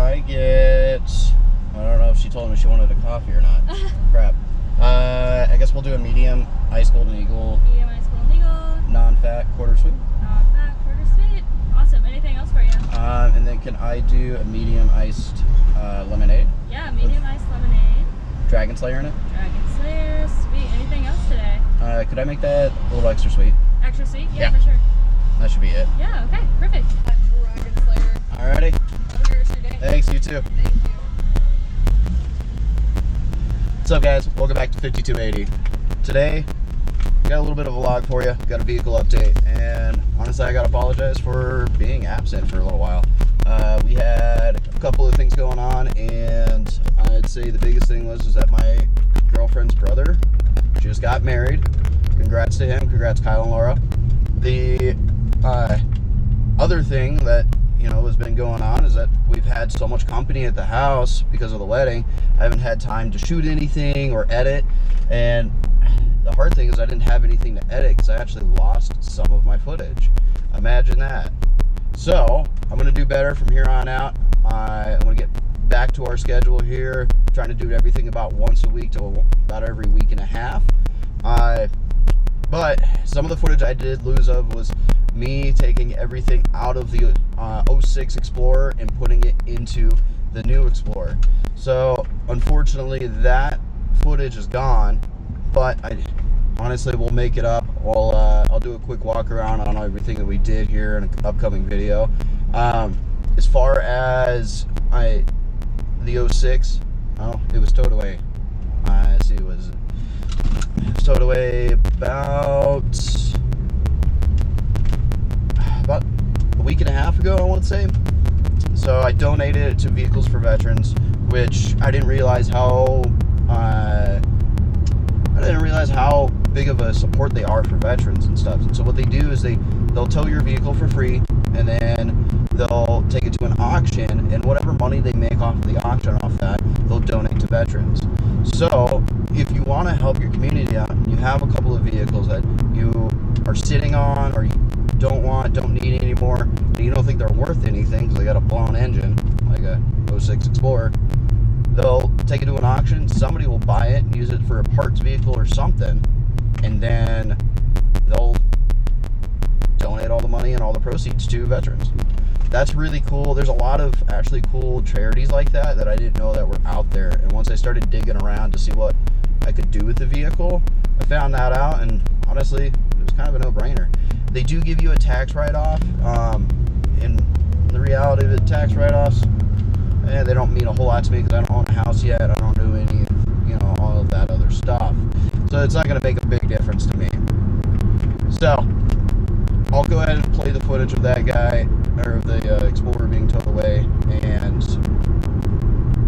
I get... I don't know if she told me she wanted a coffee or not. Crap. I guess we'll do a medium ice golden eagle. Medium ice golden eagle. Non-fat, quarter sweet. Non-fat, quarter sweet. Awesome. Anything else for you? And then can I do a medium iced lemonade? Yeah, medium iced lemonade. Dragon Slayer in it? Dragon Slayer. Sweet. Anything else today? Could I make that a little extra sweet? Extra sweet? Yeah. For sure. That should be it. Yeah, okay. Perfect. Dragon Slayer. Alrighty. Have a great rest of your day. Thanks, you too. Thank you. What's up, guys? Welcome back to 5280. Today, got a little bit of a vlog for you. Got a vehicle update, and honestly, I gotta apologize for being absent for a little while. We had a couple of things going on, and I'd say the biggest thing was that my girlfriend's brother just got married. Congrats to him. Congrats, Kyle and Laura. The other thing that has been going on is that we've had so much company at the house because of the wedding. I haven't had time to shoot anything or edit, and the hard thing is I didn't have anything to edit because I actually lost some of my footage. Imagine that. So I'm gonna do better from here on out. I'm gonna get back to our schedule here, trying to do everything about once a week to about every week and a half. But some of the footage I did lose of was me taking everything out of the 06 Explorer and putting it into the new Explorer. So unfortunately that footage is gone, but I honestly will make it up. I'll do a quick walk around on everything that we did here in an upcoming video. As far as the 06, it was towed away. Let's see, it was towed away about a week and a half ago, I want to say. So I donated it to Vehicles for Veterans, which I didn't realize how big of a support they are for veterans and stuff. And so what they do is they'll tow your vehicle for free, and then they'll take it to an auction, and whatever money they make off of the auction off that, they'll donate to veterans. So if you want to help your community out and you have a couple of vehicles that you are sitting on or you don't need anymore, and you don't think they're worth anything because they got a blown engine like a 06 Explorer, they'll take it to an auction. Somebody will buy it and use it for a parts vehicle or something, and then they'll donate all the money and all the proceeds to veterans. That's really cool. There's a lot of actually cool charities like that I didn't know that were out there, and once I started digging around to see what I could do with the vehicle, I found that out, and honestly it was kind of a no-brainer. They do give you a tax write-off, and the reality of it, tax write-offs, they don't mean a whole lot to me because I don't own a house yet. I don't do any all of that other stuff, so it's not going to make a big difference to me. So I'll go ahead and play the footage of that guy, or of the Explorer being towed away, and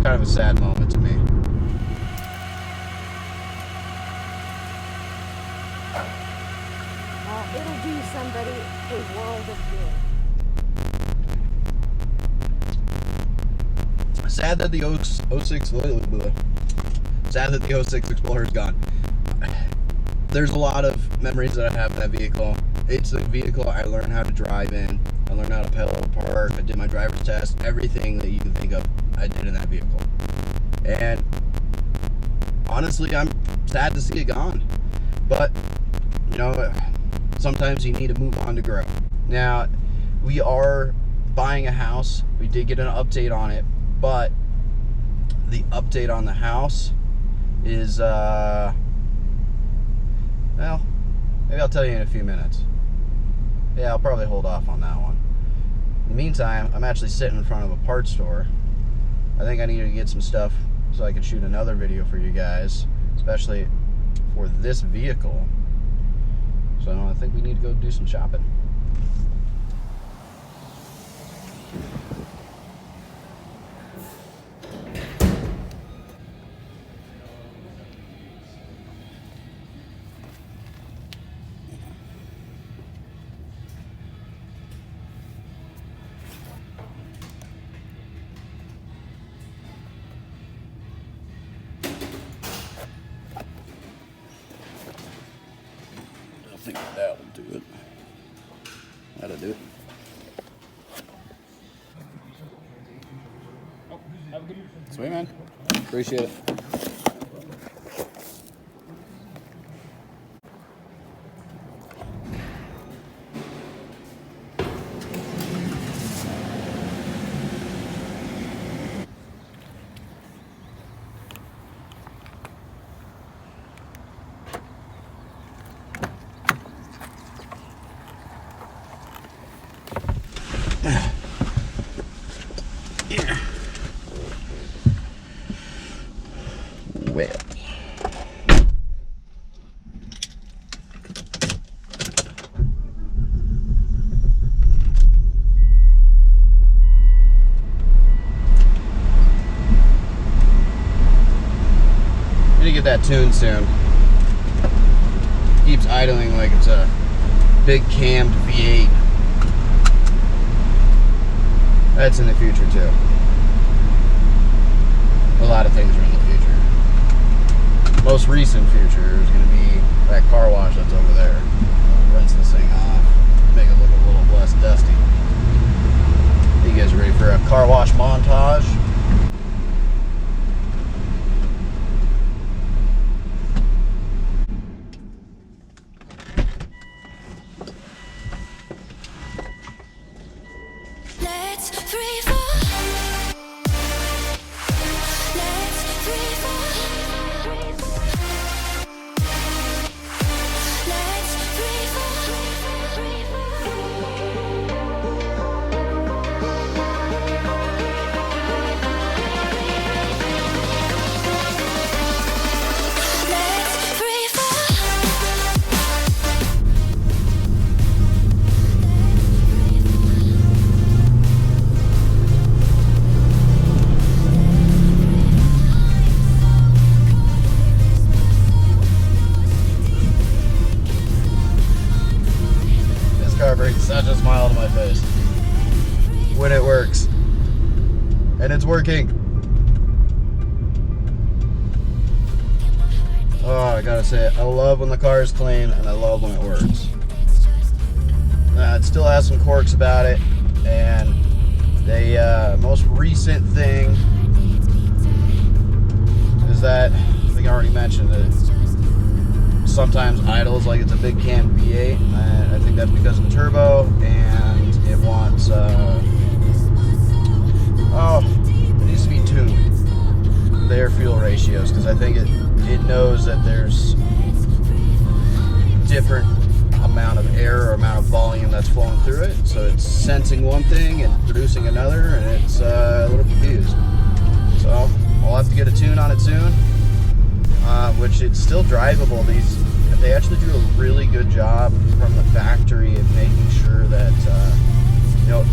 kind of a sad moment to me. It'll do somebody a world of good. Sad that the 06 Explorer is gone. There's a lot of memories that I have in that vehicle. It's the vehicle I learned how to drive in. I learned how to pedal apart. I did my driver's test. Everything that you can think of, I did in that vehicle. And honestly, I'm sad to see it gone. But, sometimes you need to move on to grow. Now, we are buying a house. We did get an update on it, but the update on the house is, well, maybe I'll tell you in a few minutes. Yeah, I'll probably hold off on that one. In the meantime, I'm actually sitting in front of a parts store. I think I need to get some stuff so I can shoot another video for you guys, especially for this vehicle. So I think we need to go do some shopping. I think that'll do it. Sweet, man. Appreciate it. Well. Need to get that tuned soon. Keeps idling like it's a big cammed V8. That's in the future too. A lot of things are in the future. Most recent future is going to be that car wash that's over there. I'll rinse this thing off, make it look a little less dusty. You guys ready for a car wash montage? Let's free fall. Let's free fall. Let's free fall. Let's free This car brings such a smile to my face when it works. And it's working. Oh, I gotta say it. I love when the car is clean and I love when it works. It still has some quirks about it, and the most recent thing is that, I think I already mentioned it, sometimes idles like it's a big cam V8, and I think that's because of the turbo, and it wants, it needs to be tuned, the air-fuel ratios, because I think it knows that there's different amount of air or amount of volume that's flowing through it, so it's sensing one thing and producing another, and it's a little confused. So I'll have to get a tune on it soon, which it's still drivable. They actually do a really good job from the factory of making sure that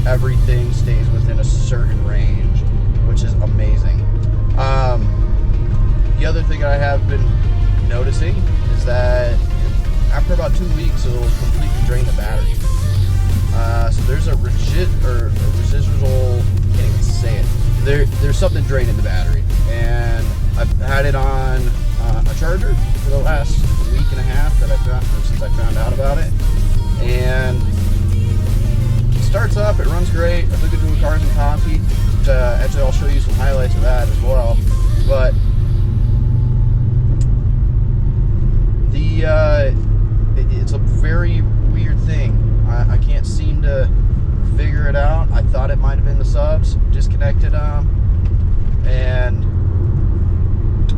everything stays within a certain range, which is amazing. The other thing I have been noticing is that after about 2 weeks, it'll completely drain the battery. So there's a residual, I can't even say it. There's something draining the battery, and I've had it on a charger for the last week and a half since I found out about it, and it starts up, it runs great. I took it to a Cars and Coffee. Actually, I'll show you some highlights of that as well, but it's a very weird thing. I can't seem to figure it out. I thought it might have been the subs, disconnected them, and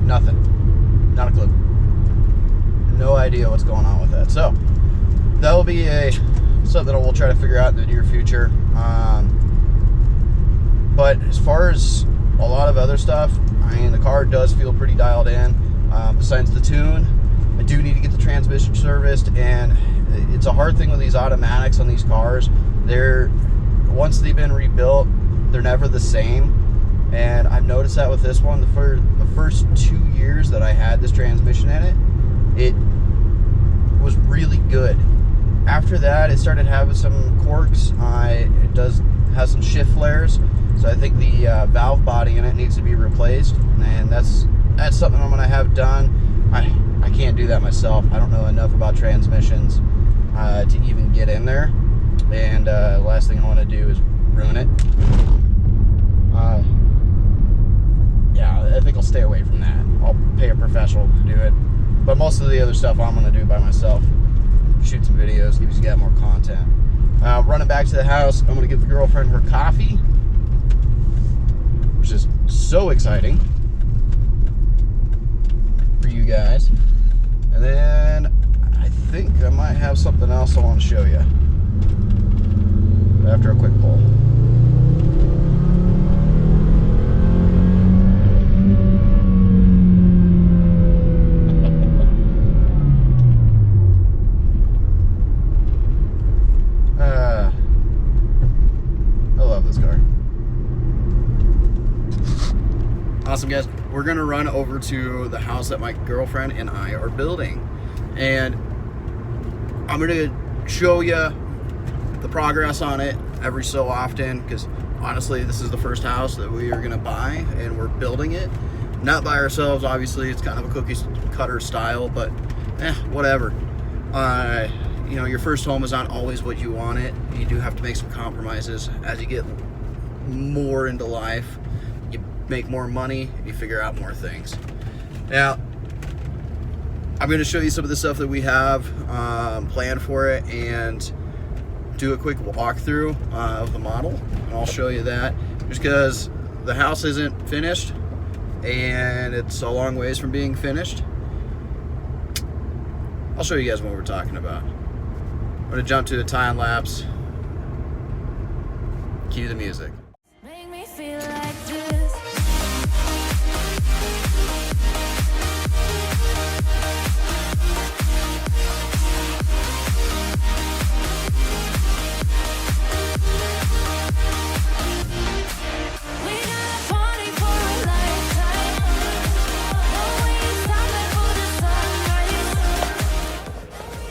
nothing. Not a clue. No idea what's going on with that. So that will be something that we'll try to figure out in the near future. But as far as a lot of other stuff, I mean, the car does feel pretty dialed in. Besides the tune, I do need to get the transmission serviced, and it's a hard thing with these automatics on these cars. Once they've been rebuilt, they're never the same, and I've noticed that with this one. The first 2 years that I had this transmission in it was really good. After that, it started having some quirks. It has some shift flares, so I think the valve body in it needs to be replaced, and that's something I'm going to have done. I can't do that myself. I don't know enough about transmissions to even get in there, and the last thing I want to do is ruin it. But most of the other stuff I'm gonna do by myself. Shoot some videos, give you guys more content. Running back to the house, I'm gonna give the girlfriend her coffee, which is so exciting for you guys. And then I think I might have something else I want to show you after a quick pull. I love this car. Awesome, guys. We're gonna run over to the house that my girlfriend and I are building, and I'm gonna show you the progress on it every so often, because honestly this is the first house that we are gonna buy, and we're building it not by ourselves. Obviously it's kind of a cookie cutter style, but whatever. You know, your first home is not always what you want it. You do have to make some compromises as you get more into life. You make more money, you figure out more things. Now, I'm going to show you some of the stuff that we have planned for it, and do a quick walkthrough of the model, and I'll show you that, just because the house isn't finished and it's a long ways from being finished. I'll show you guys what we're talking about. I'm going to jump to the time lapse. Cue the music. Make me feel like this. We got a party for a lifetime. No way it's time for the sunrise.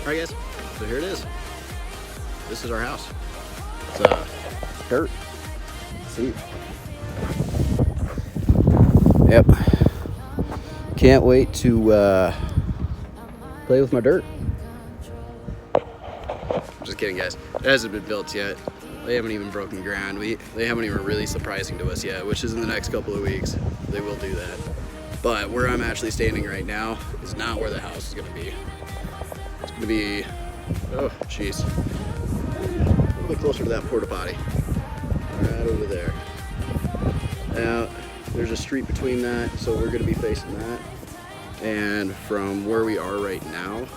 Alright guys, so here it is. This is our house. It's dirt. See? Yep. Can't wait to play with my dirt. I'm just kidding, guys. It hasn't been built yet. They haven't even broken ground. They haven't even released the pricing to us yet, which is in the next couple of weeks. They will do that. But where I'm actually standing right now is not where the house is gonna be. It's gonna be, oh jeez, a little bit closer to that porta potty. Right over there. Now, there's a street between that, so we're gonna be facing that. And from where we are right now,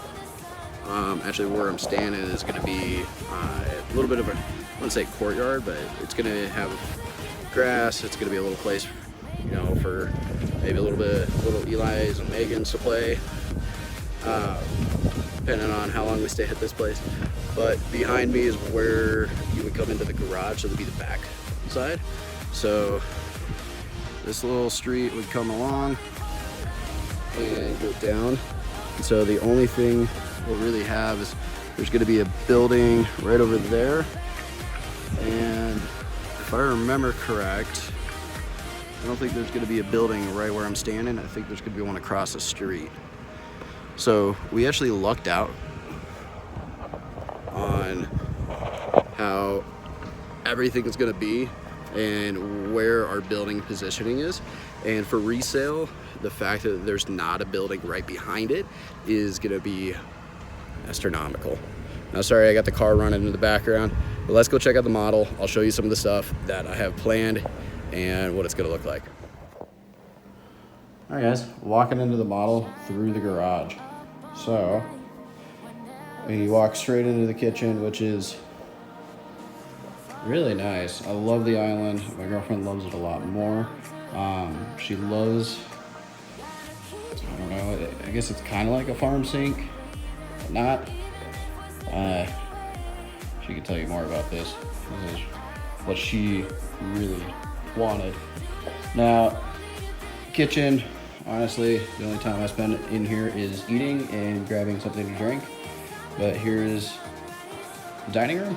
actually where I'm standing is gonna be a little bit of a, I wouldn't say courtyard, but it's gonna have grass. It's gonna be a little place, you know, for maybe a little Eli's and Megan's to play, depending on how long we stay at this place. But behind me is where you would come into the garage, so it'd be the back side. So this little street would come along and go down. And so the only thing we'll really have is there's going to be a building right over there. And if I remember correct, I don't think there's going to be a building right where I'm standing. I think there's going to be one across the street. So we actually lucked out on how everything is going to be and where our building positioning is. And for resale, the fact that there's not a building right behind it is going to be astronomical. Now, sorry, I got the car running in the background, but let's go check out the model. I'll show you some of the stuff that I have planned and what it's going to look like. All right, guys, walking into the model through the garage. So we walk straight into the kitchen, which is really nice. I love the island. My girlfriend loves it a lot more. She loves, I don't know, I guess it's kind of like a farm sink, but not. She could tell you more about this. This is what she really wanted. Now, kitchen, honestly, the only time I spend in here is eating and grabbing something to drink. But here is the dining room.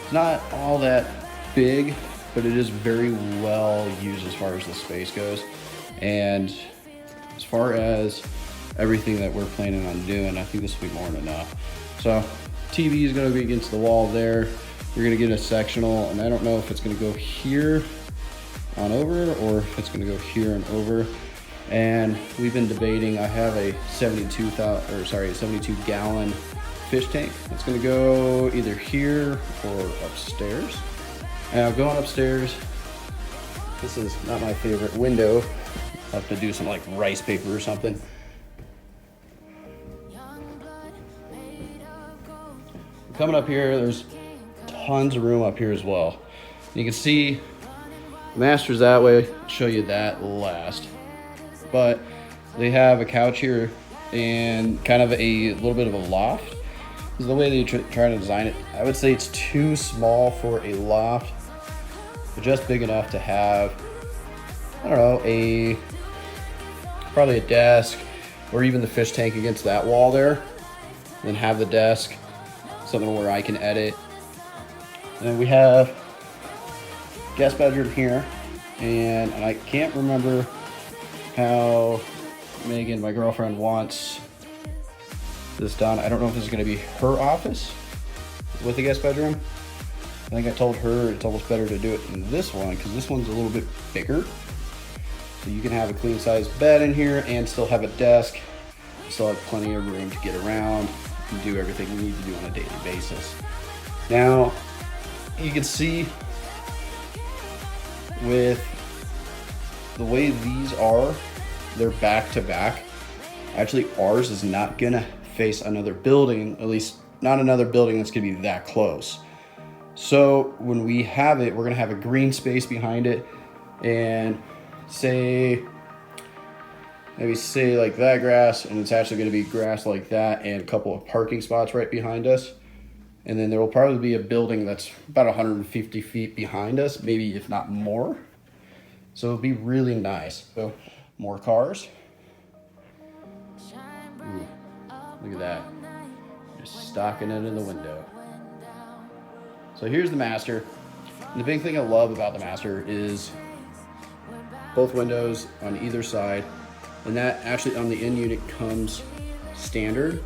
It's not all that big, but it is very well used as far as the space goes. And as far as everything that we're planning on doing, I think this will be more than enough. So TV is going to be against the wall there. We're going to get a sectional, and I don't know if it's going to go here on over or if it's going to go here and over. And we've been debating, I have a 72 gallon fish tank. It's gonna go either here or upstairs. Now going upstairs, this is not my favorite window. I'll have to do some like rice paper or something. Coming up here, there's tons of room up here as well. You can see master's that way. I'll show you that last. But they have a couch here and kind of a little bit of a loft. This is the way they try to design it. I would say it's too small for a loft, but just big enough to have, I don't know, probably a desk or even the fish tank against that wall there. Then have the desk, something where I can edit. And then we have guest bedroom here, and I can't remember how Megan, my girlfriend, wants this done. I don't know if this is going to be her office with the guest bedroom. I think I told her it's almost better to do it in this one because this one's a little bit bigger. So you can have a queen size bed in here and still have a desk. Still have plenty of room to get around and do everything we need to do on a daily basis. Now, you can see with the way these are, they're back to back. Actually, ours is not gonna face another building, at least not another building that's gonna be that close. So when we have it, we're gonna have a green space behind it, and maybe say like that grass, and it's actually gonna be grass like that and a couple of parking spots right behind us. And then there will probably be a building that's about 150 feet behind us, maybe if not more. So it'll be really nice. So more cars. Ooh, look at that. Just stocking it in the window. So here's the master. And the big thing I love about the master is both windows on either side. And that actually on the end unit comes standard.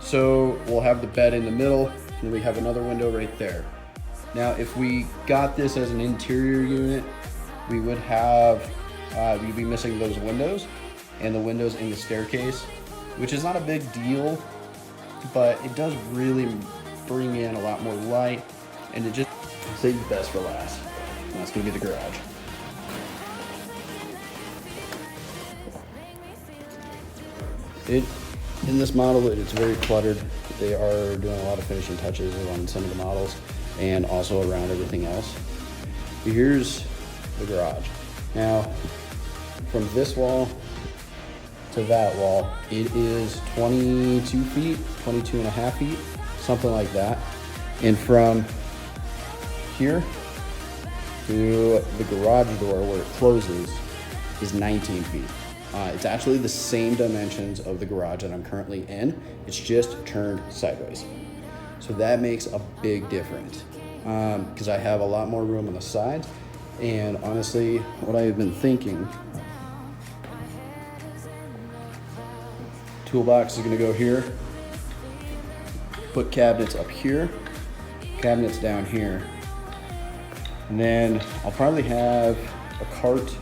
So we'll have the bed in the middle and we have another window right there. Now, if we got this as an interior unit, we would have, we'd be missing those windows and the windows in the staircase, which is not a big deal, but it does really bring in a lot more light, and it just saves the best for last. And that's gonna be the garage. In this model, it's very cluttered. They are doing a lot of finishing touches on some of the models and also around everything else. Here's the garage. Now, from this wall to that wall, it is 22 feet, 22 and a half feet, something like that. And from here to the garage door where it closes is 19 feet. It's actually the same dimensions of the garage that I'm currently in. It's just turned sideways. So that makes a big difference because I have a lot more room on the sides. And honestly, what I've been thinking, toolbox is gonna go here, put cabinets up here, cabinets down here. And then I'll probably have a cart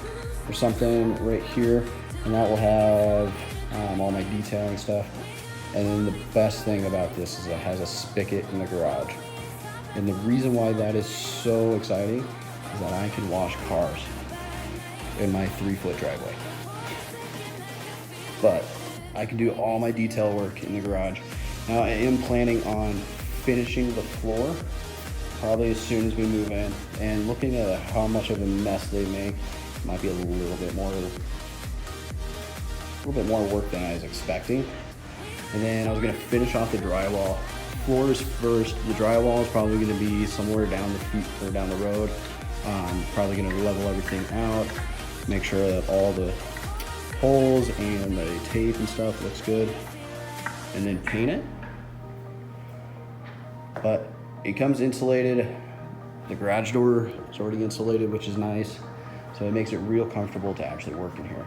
or something right here, and that will have all my detailing stuff. And then the best thing about this is it has a spigot in the garage. And the reason why that is so exciting is that I can wash cars in my 3-foot driveway. But I can do all my detail work in the garage. Now I am planning on finishing the floor probably as soon as we move in, and looking at how much of a mess they make, might be a little bit more work than I was expecting. And then I was gonna finish off the drywall. Floors first. The drywall is probably gonna be somewhere down the road. Probably gonna level everything out, make sure that all the holes and the tape and stuff looks good, and then paint it. But it comes insulated. The garage door is already insulated, which is nice. So it makes it real comfortable to actually work in here.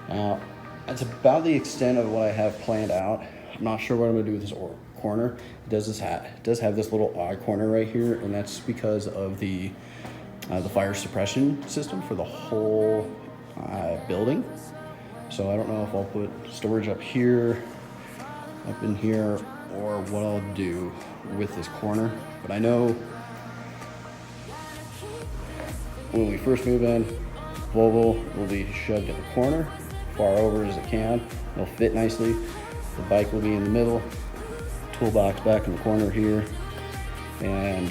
Now, that's about the extent of what I have planned out. I'm not sure what I'm gonna do with this corner. It does have this little odd corner right here, and that's because of the fire suppression system for the whole building. So I don't know if I'll put storage up here, up in here, or what I'll do with this corner. But I know when we first move in, Volvo will be shoved in the corner, far over as it can. It'll fit nicely. The bike will be in the middle, toolbox back in the corner here, and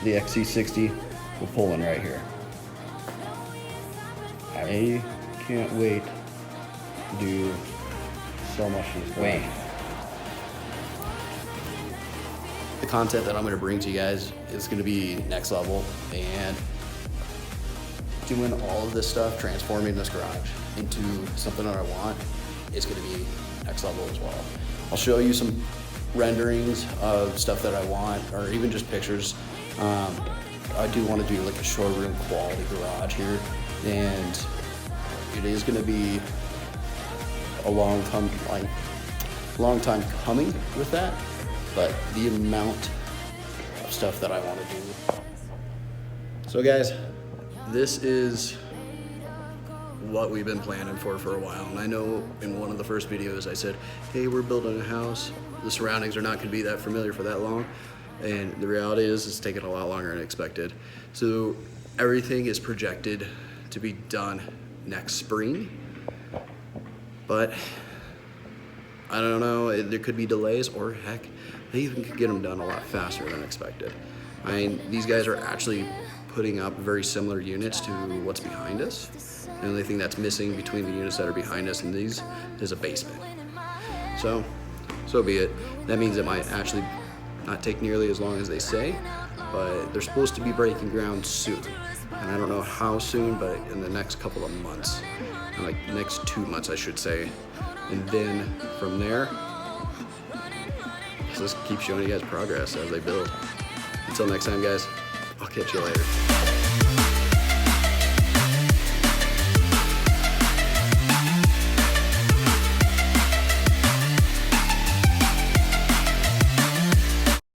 the XC60 will pull in right here. I can't wait to do so much in this garage. The content that I'm going to bring to you guys is going to be next level, and doing all of this stuff, transforming this garage into something that I want, is going to be next level as well. I'll show you some renderings of stuff that I want, or even just pictures. I do want to do like a showroom quality garage here, and it is going to be a long time coming with that, but the amount of stuff that I want to do. So guys, this is what we've been planning for a while, and I know in one of the first videos I said, hey, we're building a house. The surroundings are not going to be that familiar for that long, and the reality is it's taken a lot longer than expected. So everything is projected to be done next spring, but I don't know, there could be delays, or heck, they even could get them done a lot faster than expected. I mean, these guys are actually putting up very similar units to what's behind us. The only thing that's missing between the units that are behind us and these is a basement. So be it. That means it might actually not take nearly as long as they say, but they're supposed to be breaking ground soon. And I don't know how soon, but in the next couple of months, like next 2 months, I should say. And then from there, let's just keep showing you guys progress as they build. Until next time, guys, I'll catch you later.